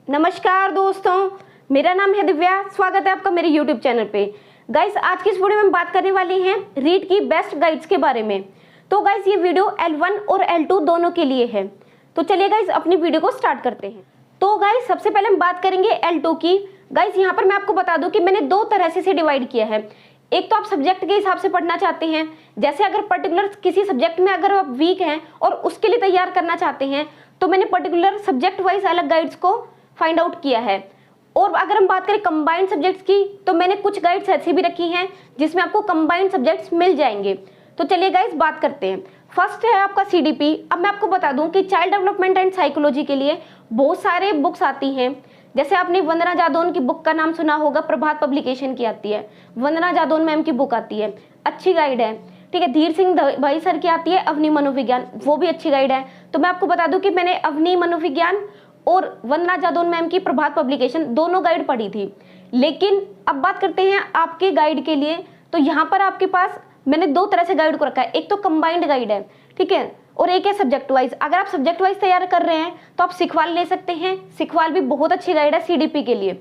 नमस्कार दोस्तों, मेरा नाम है दिव्या। स्वागत है आपका मेरे YouTube चैनल पे। गाइस, आज की इस वीडियो में हम बात करने वाले हैं रीड की बेस्ट गाइड्स के बारे में। तो गाइस, ये वीडियो L1 और L2 दोनों के लिए है। तो चलिए गाइस, अपनी वीडियो को स्टार्ट करते हैं। तो गाइस, सबसे पहले हम बात करेंगे L2 की। गाइस, यहाँ पर मैं आपको बता दूं कि मैंने दो तरह से डिवाइड किया है। एक तो आप सब्जेक्ट के हिसाब से पढ़ना चाहते हैं, जैसे अगर पर्टिकुलर किसी सब्जेक्ट में अगर आप वीक हैं और उसके लिए तैयार करना चाहते हैं, तो मैंने पर्टिकुलर सब्जेक्ट वाइज अलग गाइड्स को फाइंड आउट किया है। और अगर हम बात करें कंबाइंड सब्जेक्ट्स की, तो मैंने कुछ गाइड्स ऐसी भी रखी हैं जिसमें आपको कंबाइंड सब्जेक्ट्स मिल जाएंगे। तो चलिए गाइस, बात करते हैं। फर्स्ट है आपका CDP। अब मैं आपको बता दूं कि चाइल्ड डेवलपमेंट एंड साइकोलॉजी के लिए बहुत सारे बुक्स आती हैं। जैसे आपने वंदना जादौन की बुक का नाम सुना होगा, प्रभात पब्लिकेशन की आती है। वंदना जादौन मैम की बुक आती है, अच्छी गाइड है। ठीक है, धीर सिंह भाई सर की आती है अवनी मनोविज्ञान, वो भी अच्छी गाइड है। तो मैं आपको बता दूं कि मैंने अवनी मनोविज्ञान और वंदना जादौन मैम की प्रभात पब्लिकेशन दोनों गाइड पढ़ी थी। लेकिन अब बात करते हैं आपके गाइड के लिए। तो यहाँ पर आपके पास मैंने दो तरह से गाइड को रखा है। एक तो कंबाइंड गाइड है, ठीक है, और एक है सब्जेक्ट वाइज। अगर आप सब्जेक्ट वाइज तैयार कर रहे हैं तो आप सिखवाल ले सकते हैं। सिखवाल भी बहुत अच्छी गाइड है CDP के लिए।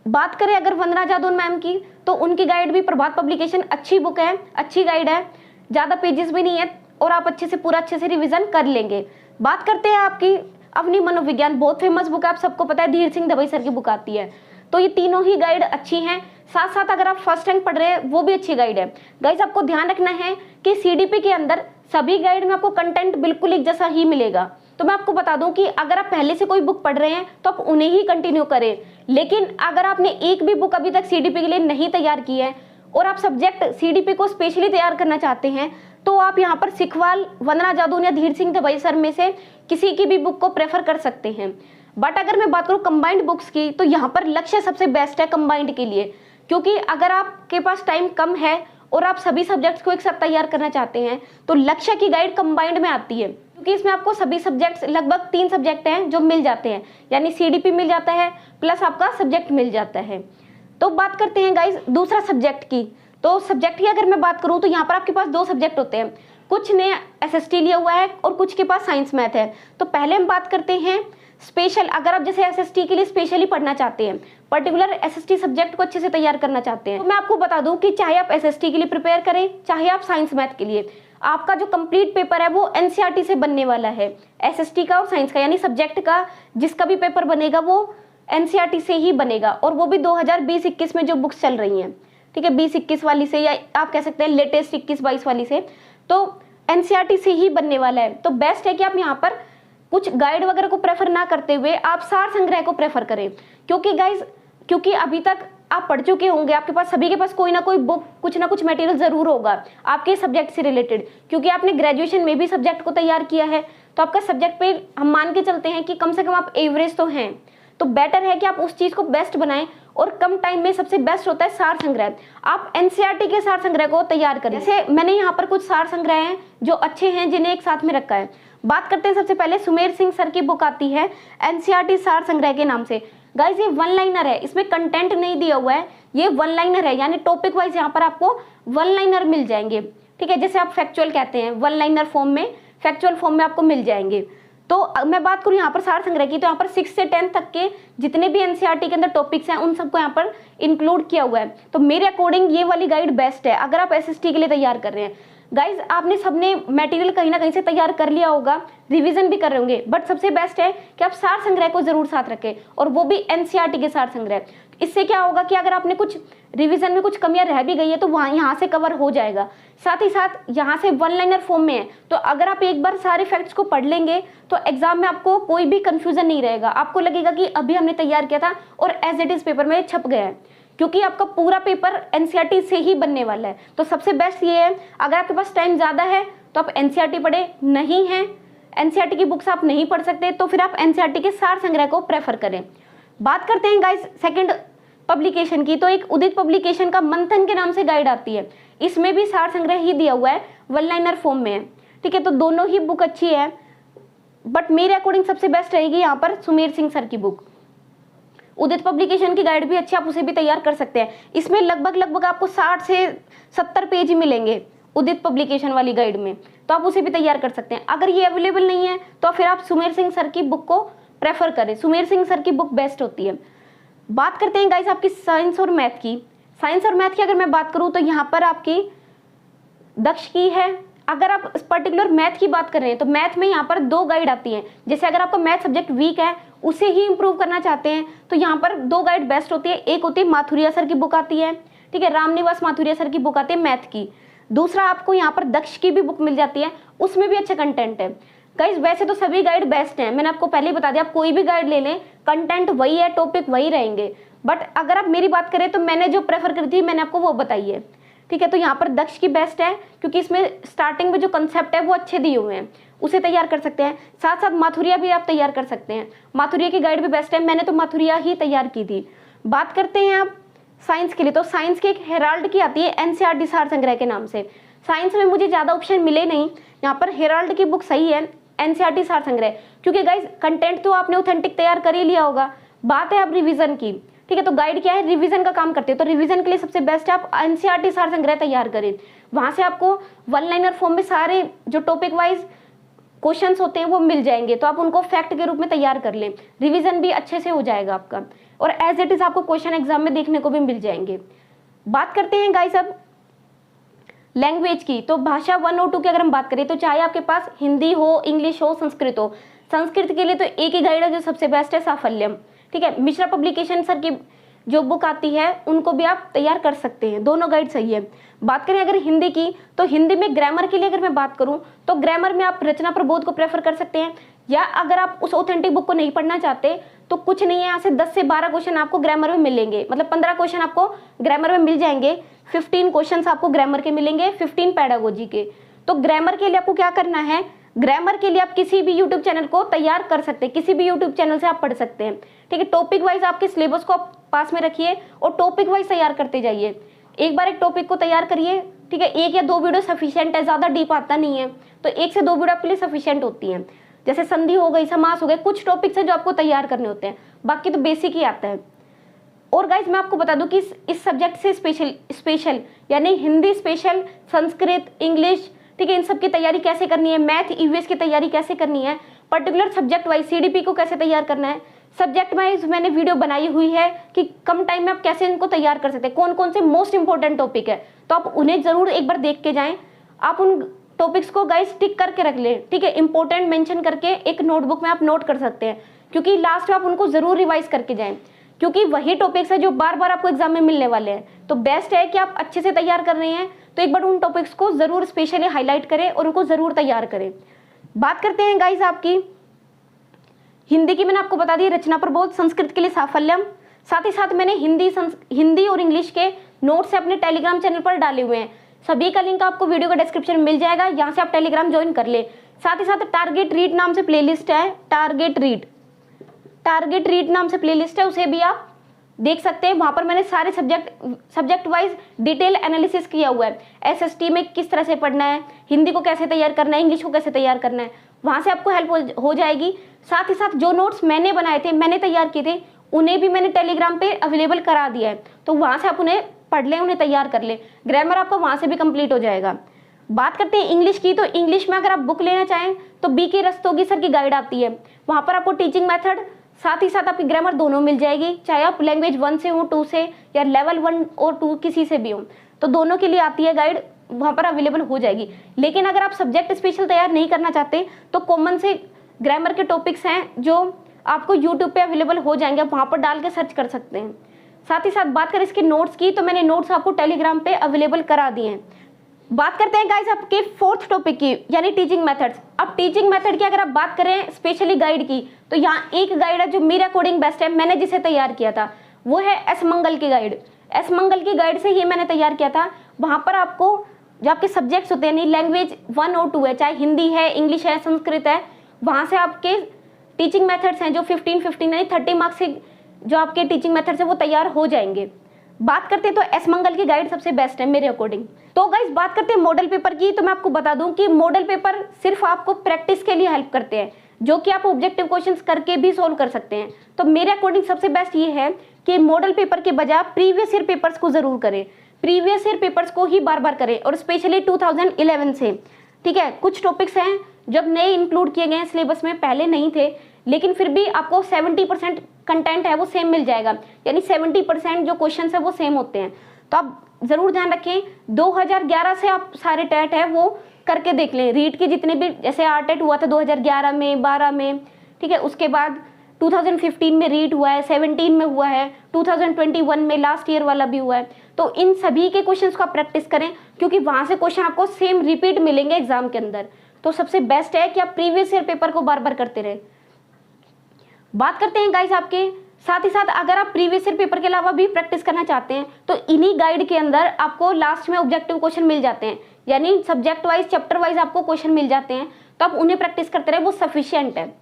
बात करें अगर वंदना जादौन मैम की, तो उनकी गाइड भी प्रभात पब्लिकेशन अच्छी बुक है, अच्छी गाइड है, ज़्यादा पेजेस भी नहीं है और आप अच्छे से रिविजन कर लेंगे। बात करते हैं आपकी अवनी मनोविज्ञान, बहुत फेमस बुक है, आप सबको पता है, धीर सिंह दवाई सर की बुक आती है। तो ये तीनों ही गाइड अच्छी हैं। साथ साथ अगर आप फर्स्ट रैंक पढ़ रहे हैं, वो भी अच्छी गाइड है। गाइस, आपको ध्यान रखना है कि CDP के अंदर सभी गाइड में आपको कंटेंट बिल्कुल एक जैसा ही मिलेगा। तो मैं आपको बता दूं कि अगर आप पहले से कोई बुक पढ़ रहे हैं तो आप उन्हें ही कंटिन्यू करें। लेकिन अगर आपने एक भी बुक अभी तक CDP के लिए नहीं तैयार की है और आप सब्जेक्ट CDP को स्पेशली तैयार करना चाहते हैं, तो आप यहाँ पर सिखवाल, वंदना जादौन या धीर सिंह दवाई सर में से किसी की भी बुक को प्रेफर कर सकते हैं। बट अगर मैं बात करूँ कंबाइंड बुक्स की, तो यहाँ पर लक्ष्य सबसे बेस्ट है कंबाइंड के लिए। क्योंकि अगर आपके पास टाइम कम है और आप सभी सब्जेक्ट्स को एक साथ तैयार करना चाहते हैं, तो लक्ष्य की गाइड कंबाइंड में आती है। क्योंकि इसमें आपको सभी सब्जेक्ट्स, लगभग 3 सब्जेक्ट हैं जो मिल जाते हैं, यानी CDP मिल जाता है प्लस आपका सब्जेक्ट मिल जाता है। तो बात करते हैं गाइज दूसरा सब्जेक्ट की। तो सब्जेक्ट की अगर मैं बात करूं, तो यहाँ पर आपके पास 2 सब्जेक्ट होते हैं। कुछ ने SST लिया हुआ है और कुछ के पास साइंस मैथ है। तो पहले हम बात करते हैं स्पेशल। अगर आप जैसे SST के लिए स्पेशली पढ़ना चाहते हैं, पर्टिकुलर SST सब्जेक्ट को अच्छे से तैयार करना चाहते हैं, तो मैं आपको बता दूं कि चाहे आप SST के लिए प्रिपेयर करें, चाहे आप साइंस मैथ के लिए, आपका जो कंप्लीट पेपर है वो NCERT से बनने वाला है। SST का और साइंस का, यानी सब्जेक्ट का जिसका भी पेपर बनेगा वो NCERT से ही बनेगा। और वो भी 2020-21 में जो बुक्स चल रही हैं, ठीक है, 20-21 वाली से, या आप कह सकते हैं लेटेस्ट 21-22 वाली से, तो NCERT से ही बनने वाला है। तो बेस्ट है कि आप यहाँ पर कुछ गाइड वगैरह को प्रेफर ना करते हुए आप सार संग्रह को प्रेफर करें। क्योंकि गाइज, क्योंकि अभी तक आप पढ़ चुके होंगे, आपके पास सभी के पास कोई ना कोई बुक, कुछ ना कुछ मटेरियल जरूर होगा आपके सब्जेक्ट से रिलेटेड। क्योंकि आपने ग्रेजुएशन में भी सब्जेक्ट को तैयार किया है, तो आपका सब्जेक्ट पे हम मान के चलते हैं कि कम से कम आप एवरेज तो हैं। तो बेटर है कि आप उस चीज को बेस्ट बनाएं, और कम टाइम में सबसे बेस्ट होता है सार संग्रह। आप NCERT के सार संग्रह को तैयार करें। जैसे मैंने यहाँ पर कुछ सार संग्रह हैं जो अच्छे हैं, जिन्हें एक साथ में रखा है। बात करते हैं सबसे पहले सुमेर सिंह सर की बुक आती है NCERT सार संग्रह के नाम से। गाइज, ये 1 लाइनर है, इसमें कंटेंट नहीं दिया हुआ है, ये 1 लाइनर है, यानी टॉपिक वाइज यहाँ पर आपको 1 लाइनर मिल जाएंगे। ठीक है, जैसे आप फैक्चुअल कहते हैं, 1 लाइनर फॉर्म में, फैक्चुअल फॉर्म में आपको मिल जाएंगे। तो मैं बात करूँ यहाँ पर सार संग्रह की, तो यहाँ पर 6 से 10 तक के जितने भी NCERT के अंदर टॉपिक्स हैं उन सबको यहाँ पर इंक्लूड किया हुआ है। तो मेरे अकॉर्डिंग ये वाली गाइड बेस्ट है अगर आप SST के लिए तैयार कर रहे हैं। गाइज, आपने सबने मटेरियल कहीं ना कहीं से तैयार कर लिया होगा, रिवीजन भी कर रहे होंगे, बट सबसे बेस्ट है कि आप सार संग्रह को जरूर साथ रखें, और वो भी NCERT के सार संग्रह। इससे क्या होगा कि अगर आपने कुछ रिवीजन में कुछ कमियां रह भी गई है तो वहाँ यहाँ से कवर हो जाएगा। साथ ही साथ यहाँ से 1 लाइनर फॉर्म में है, तो अगर आप एक बार सारे फैक्ट्स को पढ़ लेंगे तो एग्जाम में आपको कोई भी कंफ्यूजन नहीं रहेगा। आपको लगेगा कि अभी हमने तैयार किया था और एज इट इज पेपर में छप गया है, क्योंकि आपका पूरा पेपर NCERT से ही बनने वाला है। तो सबसे बेस्ट ये है, अगर आपके पास टाइम ज़्यादा है तो आप NCERT पढ़े, नहीं है NCERT की बुक्स आप नहीं पढ़ सकते, तो फिर आप NCERT के सार संग्रह को प्रेफर करें। बात करते हैं गाइस सेकंड पब्लिकेशन की। तो एक उदित पब्लिकेशन का मंथन के नाम से गाइड आती है, इसमें भी सार संग्रह ही दिया हुआ है, 1 लाइनर फॉर्म में है। ठीक है, तो दोनों ही बुक अच्छी है, बट मेरे अकॉर्डिंग सबसे बेस्ट रहेगी यहाँ पर सुमेर सिंह सर की बुक। उदित पब्लिकेशन की गाइड भी अच्छी, आप उसे भी तैयार कर सकते हैं। इसमें लगभग आपको 60 से 70 पेज ही मिलेंगे उदित पब्लिकेशन वाली गाइड में, तो आप उसे भी तैयार कर सकते हैं। अगर ये अवेलेबल नहीं है तो फिर आप सुमेर सिंह सर की बुक को प्रेफर करें। सुमेर सिंह सर की बुक बेस्ट होती है। बात करते हैं गाइस आपकी साइंस और मैथ की। साइंस और मैथ की अगर मैं बात करूं तो यहाँ पर आपकी दक्ष की है। अगर आप पर्टिकुलर मैथ की बात कर रहे हैं तो मैथ में यहाँ पर 2 गाइड आती हैं। जैसे अगर आपका मैथ सब्जेक्ट वीक है, उसे ही इंप्रूव करना चाहते हैं, तो यहाँ पर 2 गाइड बेस्ट होती है। एक होती है माथुरिया सर की बुक आती है, ठीक है, रामनिवास माथुरिया सर की बुक आती है मैथ की। दूसरा आपको यहाँ पर दक्ष की भी बुक मिल जाती है, उसमें भी अच्छा कंटेंट है। गाइस वैसे तो सभी गाइड बेस्ट हैं, मैंने आपको पहले ही बता दिया, आप कोई भी गाइड ले लें, कंटेंट वही है, टॉपिक वही रहेंगे। बट अगर आप मेरी बात करें तो मैंने जो प्रेफर करी थी मैंने आपको वो बताई है, ठीक है। तो यहाँ पर दक्ष की बेस्ट है क्योंकि इसमें स्टार्टिंग में जो कंसेप्ट है वो अच्छे दिए हुए हैं, उसे तैयार कर सकते हैं। साथ साथ माथुरिया भी आप तैयार कर सकते हैं, माथुरिया की गाइड भी बेस्ट है, मैंने तो माथुरिया ही तैयार की थी। बात करते हैं आप साइंस के लिए, तो साइंस की एक हेराल्ड की आती है एनसीईआरटी सार संग्रह के नाम से। साइंस में मुझे ज़्यादा ऑप्शन मिले नहीं, यहाँ पर हेराल्ड की बुक सही है, एनसीईआरटी सार संग्रह, क्योंकि गाइस कंटेंट तो आपने ऑथेंटिक तैयार कर ही लिया होगा, बात है अब रिवीजन की, ठीक है। तो गाइड क्या है, रिवीजन का काम करते हैं, तो रिवीजन के लिए सबसे बेस्ट है आप एनसीईआरटी सार संग्रह तैयार करें। वहां से आपको 1 लाइनर फॉर्म में सारे जो टॉपिक वाइज क्वेश्चंस होते हैं वो मिल जाएंगे, तो आप उनको फैक्ट के रूप में तैयार कर लें, रिवीजन भी अच्छे से हो जाएगा आपका, और एज इट इज आपको क्वेश्चन एग्जाम में देखने को भी मिल जाएंगे। बात करते हैं गाइस अब लैंग्वेज की, तो भाषा 1 और 2 की अगर हम बात करें तो चाहे आपके पास हिंदी हो, इंग्लिश हो, संस्कृत हो, संस्कृत के लिए तो एक ही गाइड है जो सबसे बेस्ट है, साफल्यम, ठीक है। मिश्रा पब्लिकेशन सर की जो बुक आती है उनको भी आप तैयार कर सकते हैं, दोनों गाइड सही है। बात करें अगर हिंदी की, तो हिंदी में ग्रामर के लिए अगर मैं बात करूं तो ग्रामर में आप रचना प्रबोध को प्रेफर कर सकते हैं, या अगर आप उस ऑथेंटिक बुक को नहीं पढ़ना चाहते तो कुछ नहीं है, यहाँ से 10 से 12 क्वेश्चन आपको ग्रामर में मिलेंगे, मतलब 15 क्वेश्चन आपको ग्रामर में मिल जाएंगे, 15 क्वेश्चन आपको ग्रामर के मिलेंगे, 15 पैडागोजी के। तो ग्रामर के लिए आपको क्या करना है, ग्रामर के लिए आप किसी भी यूट्यूब चैनल को तैयार कर सकते हैं, किसी भी यूट्यूब चैनल से आप पढ़ सकते हैं, ठीक है। टॉपिक वाइज आपके सिलेबस को आप पास में रखिए और टॉपिक वाइज तैयार करते जाइए। एक बार एक टॉपिक को तैयार करिए, ठीक है, 1 या 2 वीडियो सफिशिएंट है, ज़्यादा डीप आता नहीं है, तो 1 से 2 वीडियो आपके लिए सफिशिएंट होती हैं। जैसे संधि हो गई, समास हो गए, कुछ टॉपिक्स हैं जो आपको तैयार करने होते हैं, बाकी तो बेसिक ही आता है। और गाइज मैं आपको बता दूं कि इस सब्जेक्ट से स्पेशल यानी हिंदी स्पेशल, संस्कृत, इंग्लिश, ठीक है, इन सब की तैयारी कैसे करनी है, मैथ, ईवीएस की तैयारी कैसे करनी है, पर्टिकुलर सब्जेक्ट वाइज सीडीपी को कैसे तैयार करना है, सब्जेक्ट वाइज मैंने वीडियो बनाई हुई है कि कम टाइम में आप कैसे इनको तैयार कर सकते हैं, कौन कौन से मोस्ट इंपॉर्टेंट टॉपिक है, तो आप उन्हें जरूर एक बार देख के जाएं। आप उन टॉपिक्स को गाइस टिक करके रख लें, ठीक है, इंपॉर्टेंट मेंशन करके एक नोटबुक में आप नोट कर सकते हैं, क्योंकि लास्ट में आप उनको जरूर रिवाइज करके जाएं, क्योंकि वही टॉपिक्स है जो बार बार आपको एग्जाम में मिलने वाले हैं। तो बेस्ट है कि आप अच्छे से तैयार कर रहे हैं तो एक बार उन टॉपिक्स को जरूर स्पेशली हाईलाइट करें और उनको जरूर तैयार करें। बात करते हैं गाइस आपकी हिंदी की, मैंने आपको बता दी रचना प्रबोध, संस्कृत के लिए साफल्यम, साथ ही साथ मैंने हिंदी और इंग्लिश के नोट्स अपने टेलीग्राम चैनल पर डाले हुए हैं, सभी का लिंक आपको वीडियो का डिस्क्रिप्शन में मिल जाएगा, यहाँ से आप टेलीग्राम ज्वाइन कर ले। साथ ही साथ टारगेट रीड नाम से प्लेलिस्ट है, टारगेट रीड नाम से प्लेलिस्ट है, उसे भी आप देख सकते हैं। वहां पर मैंने सारे सब्जेक्ट वाइज डिटेल एनालिसिस किया हुआ है, एसएसटी में किस तरह से पढ़ना है, हिंदी को कैसे तैयार करना है, इंग्लिश को कैसे तैयार करना है, वहां से आपको हेल्प हो जाएगी। साथ ही साथ जो नोट्स मैंने बनाए थे, मैंने तैयार किए थे, उन्हें भी मैंने टेलीग्राम पे अवेलेबल करा दिया है, तो वहां से आप उन्हें पढ़ लें, उन्हें तैयार कर लें, ग्रामर आपका वहां से भी कंप्लीट हो जाएगा। बात करते हैं इंग्लिश की, तो इंग्लिश में अगर आप बुक लेना चाहें तो BK रस्तोगी सर की गाइड आती है, वहां पर आपको टीचिंग मेथड साथ ही साथ आपकी ग्रामर दोनों मिल जाएगी, चाहे आप लैंग्वेज 1 से हो, 2 से, या लेवल 1 और 2 किसी से भी हो, तो दोनों के लिए आती है गाइड, वहां पर अवेलेबल हो जाएगी। लेकिन अगर आप सब्जेक्ट स्पेशल तैयार नहीं करना चाहते तो कॉमन से ग्रामर के टॉपिक्स हैं जो आपको यूट्यूब पे अवेलेबल हो जाएंगे, आप वहां पर डाल के सर्च कर सकते हैं। साथ ही साथ बात करें इसके नोट्स की, तो मैंने नोट्स आपको टेलीग्राम पे अवेलेबल करा दिए हैं। बात करते हैं गाइस आपके 4th टॉपिक की, यानी टीचिंग मेथड्स। अब टीचिंग मेथड की अगर आप बात करें स्पेशली गाइड की, तो यहाँ एक गाइड है जो मेरे अकॉर्डिंग बेस्ट है, मैंने जिसे तैयार किया था वो है एस मंगल की गाइड। एस मंगल की गाइड से ही मैंने तैयार किया था। वहां पर आपको जो आपके सब्जेक्ट्स होते हैं, यानी लैंग्वेज 1 और 2 है, चाहे हिंदी है, इंग्लिश है, संस्कृत है, वहां से आपके टीचिंग मेथड्स हैं जो 15 यानी 30 मार्क्स से जो आपके टीचिंग मेथड्स है वो तैयार हो जाएंगे। बात करते हैं तो एस मंगल की गाइड सबसे बेस्ट है मेरे अकॉर्डिंग। तो गाइस बात करते हैं मॉडल पेपर की, तो मैं आपको बता दूं कि मॉडल पेपर सिर्फ आपको प्रैक्टिस के लिए हेल्प करते हैं, जो कि आप ऑब्जेक्टिव क्वेश्चंस करके भी सोल्व कर सकते हैं। तो मेरे अकॉर्डिंग सबसे बेस्ट ये है कि मॉडल पेपर के बजाय प्रीवियस ईयर पेपर्स को जरूर करें, प्रीवियस ईयर पेपर्स को ही बार बार करें, और स्पेशली 2011 से, ठीक है। कुछ टॉपिक्स हैं जब नए इंक्लूड किए गए हैं सिलेबस में, पहले नहीं थे, लेकिन फिर भी आपको 70% कंटेंट है वो सेम मिल जाएगा, यानी 70% जो क्वेश्चन है वो सेम होते हैं। तो आप जरूर ध्यान रखें, 2011 से आप सारे टेट है वो करके देख लें। रीट के जितने भी, जैसे आरटेट हुआ था 2011 में, 12 में, ठीक है, उसके बाद 2015 में रीट हुआ है, 17 में हुआ है, 2021 में लास्ट ईयर वाला भी हुआ है। तो इन सभी के क्वेश्चंस को आप प्रैक्टिस करें, क्योंकि वहां से क्वेश्चन आपको सेम रिपीट मिलेंगे एग्जाम के अंदर। तो सबसे बेस्ट है कि आप प्रीवियस ईयर पेपर को बार बार करते रहे। बात करते हैं गाइस आपके साथ ही साथ, अगर आप प्रीवियस ईयर पेपर के अलावा भी प्रैक्टिस करना चाहते हैं तो इन्हीं गाइड के अंदर आपको लास्ट में ऑब्जेक्टिव क्वेश्चन मिल जाते हैं, यानी सब्जेक्ट वाइज, चैप्टर वाइज आपको क्वेश्चन मिल जाते हैं। तो आप उन्हें प्रैक्टिस करते रहे, वो सफिशिएंट है।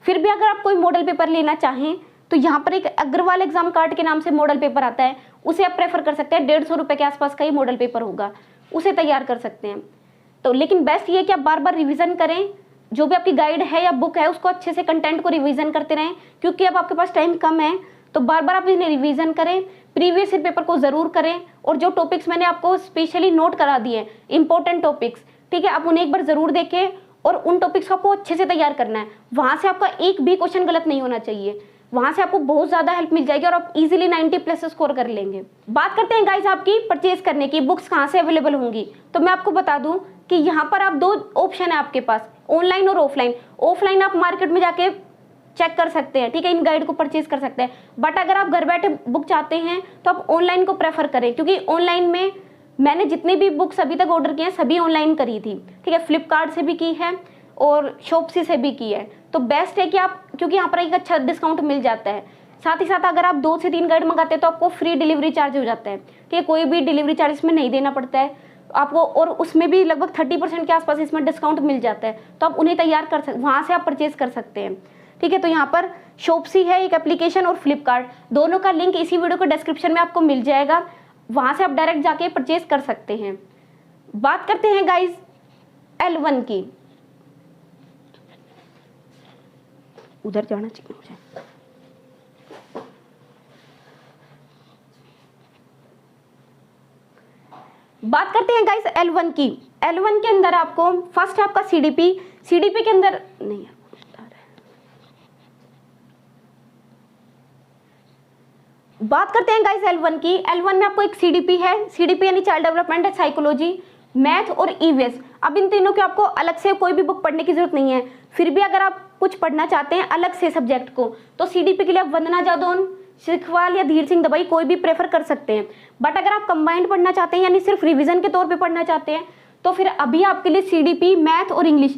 फिर भी अगर आप कोई मॉडल पेपर लेना चाहें तो यहाँ पर एक अग्रवाल एग्जाम कार्ड के नाम से मॉडल पेपर आता है, उसे आप प्रेफर कर सकते हैं। 150 रुपये के आसपास का ही मॉडल पेपर होगा, उसे तैयार कर सकते हैं। तो लेकिन बेस्ट ये कि आप बार बार रिवीजन करें, जो भी आपकी गाइड है या बुक है उसको अच्छे से कंटेंट को रिवीजन करते रहें, क्योंकि अब आपके पास टाइम कम है। तो बार बार आप इन्हें रिवीजन करें, प्रीवियस ईयर पेपर को जरूर करें, और जो टॉपिक्स मैंने आपको स्पेशली नोट करा दिए, इंपॉर्टेंट टॉपिक्स, ठीक है, आप उन्हें एक बार जरूर देखें और उन टॉपिक्स को आपको अच्छे से तैयार करना है। वहां से आपका एक भी क्वेश्चन गलत नहीं होना चाहिए, वहां से आपको बहुत ज्यादा हेल्प मिल जाएगी और आप इजीली 90+ स्कोर कर लेंगे। बात करते हैं गाइस आपकी परचेज करने की, बुक्स कहाँ से अवेलेबल होंगी। तो मैं आपको बता दूं कि यहाँ पर आप 2 ऑप्शन है आपके पास, ऑनलाइन और ऑफलाइन। ऑफलाइन आप मार्केट में जाके चेक कर सकते हैं, ठीक है, इन गाइड को परचेज कर सकते हैं। बट अगर आप घर बैठे बुक चाहते हैं तो आप ऑनलाइन को प्रेफर करें, क्योंकि ऑनलाइन में मैंने जितनी भी बुक्स अभी तक ऑर्डर किए हैं सभी ऑनलाइन करी थी, ठीक है, फ्लिपकार्ट से भी की है और शॉप्सी से भी की है। तो बेस्ट है कि आप, क्योंकि यहाँ पर एक अच्छा डिस्काउंट मिल जाता है। साथ ही साथ अगर आप 2 से 3 गाइड मंगाते हैं तो आपको फ्री डिलीवरी चार्ज हो जाता है, ठीक है, कोई भी डिलीवरी चार्ज इसमें नहीं देना पड़ता है आपको, और उसमें भी लगभग 30% के आसपास इसमें डिस्काउंट मिल जाता है। तो आप उन्हें तैयार कर सकते, वहाँ से आप परचेज कर सकते हैं, ठीक है। तो यहाँ पर शॉप्सी है एक एप्लीकेशन, और फ्लिपकार्ट, दोनों का लिंक इसी वीडियो के डिस्क्रिप्शन में आपको मिल जाएगा, वहाँ से आप डायरेक्ट जाके परचेज कर सकते हैं। बात करते हैं गाइज L1 की, उधर जाना चाहिए मुझे। बात करते हैं गाइस L1 की। L1 के अंदर आपको फर्स्ट है आपका CDP के अंदर नहीं है, बात करते हैं गाइस L1 की। L1 में आपको एक CDP है, CDP यानी चाइल्ड डेवलपमेंट, साइकोलॉजी, मैथ और EVS। अब इन तीनों की आपको अलग से कोई भी बुक पढ़ने की जरूरत नहीं है। फिर भी अगर आप कुछ पढ़ना चाहते हैं अलग से सब्जेक्ट को, तो CDP के लिए आप वंदना जादौन, शिखवाल या धीर सिंह दबाई कोई भी प्रेफर कर सकते हैं। बट अगर आप कंबाइंड पढ़ना चाहते हैं, यानी सिर्फ रिवीजन के तौर पे पढ़ना चाहते हैं, तो फिर अभी आपके लिए CDP, मैथ और इंग्लिश,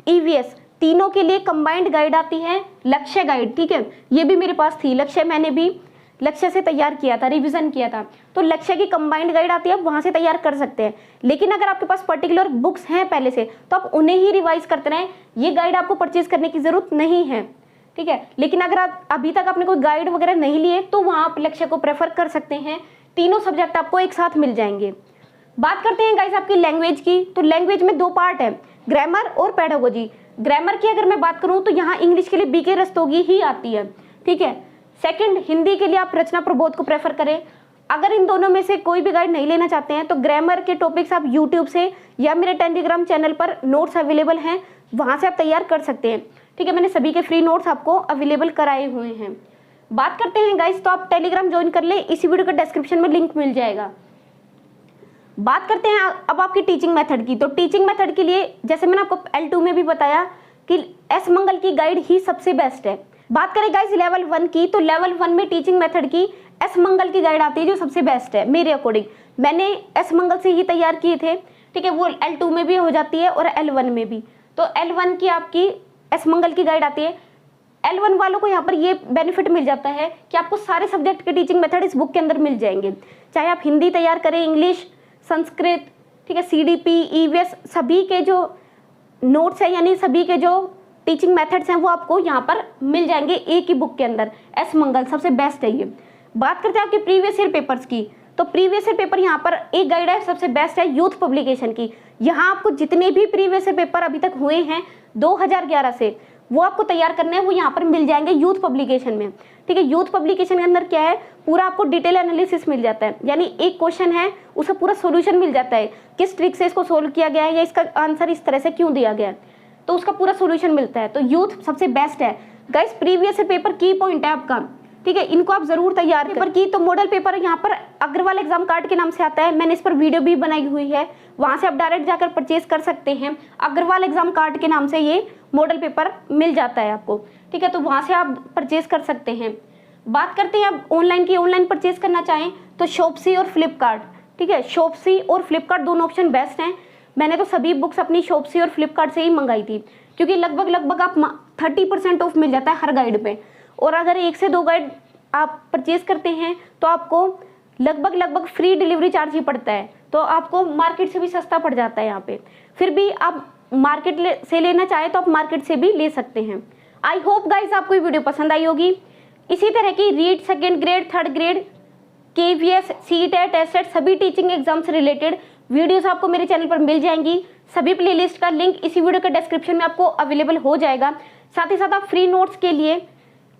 EVS तीनों के लिए कंबाइंड गाइड आती है, लक्ष्य गाइड, ठीक है। ये भी मेरे पास थी, लक्ष्य मैंने भी लक्ष्य से तैयार किया था, रिवीजन किया था, तो लक्ष्य की कंबाइंड गाइड आती है, आप वहां से तैयार कर सकते हैं। लेकिन अगर आपके पास पर्टिकुलर बुक्स हैं पहले से, तो आप उन्हें ही रिवाइज करते रहें, ये गाइड आपको परचेज करने की जरूरत नहीं है, ठीक है। लेकिन अगर आप अभी तक आपने कोई गाइड वगैरह नहीं लिए तो वहां आप लक्ष्य को प्रेफर कर सकते हैं, तीनों सब्जेक्ट आपको एक साथ मिल जाएंगे। बात करते हैं गाइस आपकी लैंग्वेज की। तो लैंग्वेज में 2 पार्ट है, ग्रामर और पेडागोजी। ग्रामर की अगर मैं बात करूं तो यहाँ इंग्लिश के लिए BK रस्तोगी ही आती है, ठीक है। सेकंड, हिंदी के लिए आप रचना प्रबोध को प्रेफर करें। अगर इन दोनों में से कोई भी गाइड नहीं लेना चाहते हैं तो ग्रामर के टॉपिक्स आप यूट्यूब से या मेरे टेलीग्राम चैनल पर नोट्स अवेलेबल हैं, वहां से आप तैयार कर सकते हैं, ठीक है। मैंने सभी के फ्री नोट्स आपको अवेलेबल कराए हुए हैं। बात करते हैं गाइस, तो आप टेलीग्राम ज्वाइन कर ले, इसी वीडियो के डिस्क्रिप्शन में लिंक मिल जाएगा। बात करते हैं अब आपकी टीचिंग मेथड की। तो टीचिंग मेथड के लिए जैसे मैंने आपको L2 में भी बताया कि S मंगल की गाइड ही सबसे बेस्ट है। बात करें गाइस लेवल 1 की, तो लेवल 1 में टीचिंग मेथड की S मंगल की गाइड आती है जो सबसे बेस्ट है मेरे अकॉर्डिंग। मैंने S मंगल से ही तैयार किए थे, ठीक है, वो L2 में भी हो जाती है और L1 में भी। तो L1 की आपकी S मंगल की गाइड आती है। L1 वालों को यहाँ पर ये बेनिफिट मिल जाता है कि आपको सारे सब्जेक्ट के टीचिंग मेथड इस बुक के अंदर मिल जाएंगे, चाहे आप हिंदी तैयार करें, इंग्लिश, संस्कृत, ठीक है, CDP, EVS सभी के जो नोट्स है, यानी सभी के जो टीचिंग मेथड्स हैं वो आपको यहाँ पर मिल जाएंगे एक ही बुक के अंदर। S मंगल सबसे बेस्ट है ये। बात करते हैं आपके प्रीवियस ईयर पेपर्स की। तो प्रीवियस ईयर पेपर यहाँ पर एक गाइड है, सबसे बेस्ट है यूथ पब्लिकेशन की। यहाँ आपको जितने भी प्रीवियस ईयर पेपर अभी तक हुए हैं 2011 से, वो आपको तैयार करने हैं, वो यहाँ पर मिल जाएंगे यूथ पब्लिकेशन में, ठीक है। यूथ पब्लिकेशन के अंदर क्या है, पूरा आपको डिटेल एनालिसिस मिल जाता है, यानी एक क्वेश्चन है उसका पूरा सोल्यूशन मिल जाता है, किस ट्रिक से इसको सोल्व किया गया है या इसका आंसर इस तरह से क्यों दिया गया है, तो उसका पूरा सोल्यूशन मिलता है। तो यूथ सबसे बेस्ट है। गाइस प्रीवियस पेपर की पॉइंट है आपका, ठीक है, इनको आप जरूर तैयार पेपर की। तो मॉडल पेपर यहाँ पर अग्रवाल एग्जाम कार्ड के नाम से आता है, मैंने इस पर वीडियो भी बनाई हुई है, वहां से आप डायरेक्ट जाकर परचेज कर सकते हैं। अग्रवाल एग्जाम कार्ड के नाम से ये मॉडल पेपर मिल जाता है आपको, ठीक है, तो वहां से आप परचेज कर सकते हैं। बात करते हैं आप ऑनलाइन की, ऑनलाइन परचेज करना चाहें तो शॉपसी और फ्लिपकार्ट, ठीक है, शॉपसी और फ्लिपकार्ट दोनों ऑप्शन बेस्ट हैं। मैंने तो सभी बुक्स अपनी शॉपसी और फ्लिपकार्ट से ही मंगाई थी, क्योंकि लगभग आप 30% ऑफ मिल जाता है हर गाइड पे। और अगर 1 से 2 गाइड आप परचेज करते हैं तो आपको लगभग फ्री डिलीवरी चार्ज ही पड़ता है, तो आपको मार्केट से भी सस्ता पड़ जाता है यहाँ पे। फिर भी आप मार्केट से लेना चाहे तो आप मार्केट से भी ले सकते हैं। आई होप गाइज आपको ये वीडियो पसंद आई होगी। इसी तरह की REET second grade, third grade, KVS, CTET, TEST सभी टीचिंग एग्जाम से रिलेटेड वीडियोस आपको मेरे चैनल पर मिल जाएंगी। सभी प्लेलिस्ट का लिंक इसी वीडियो के डिस्क्रिप्शन में आपको अवेलेबल हो जाएगा। साथ ही साथ आप फ्री नोट्स के लिए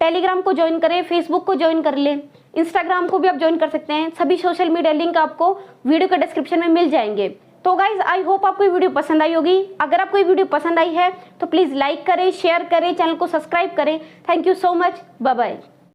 टेलीग्राम को ज्वाइन करें, फेसबुक को ज्वाइन कर लें, इंस्टाग्राम को भी आप ज्वाइन कर सकते हैं। सभी सोशल मीडिया लिंक आपको वीडियो के डिस्क्रिप्शन में मिल जाएंगे। तो गाइज आई होप आपको ये वीडियो पसंद आई होगी। अगर आपको ये वीडियो पसंद आई है तो प्लीज़ लाइक करें, शेयर करें, चैनल को सब्सक्राइब करें। Thank you so much, bye bye.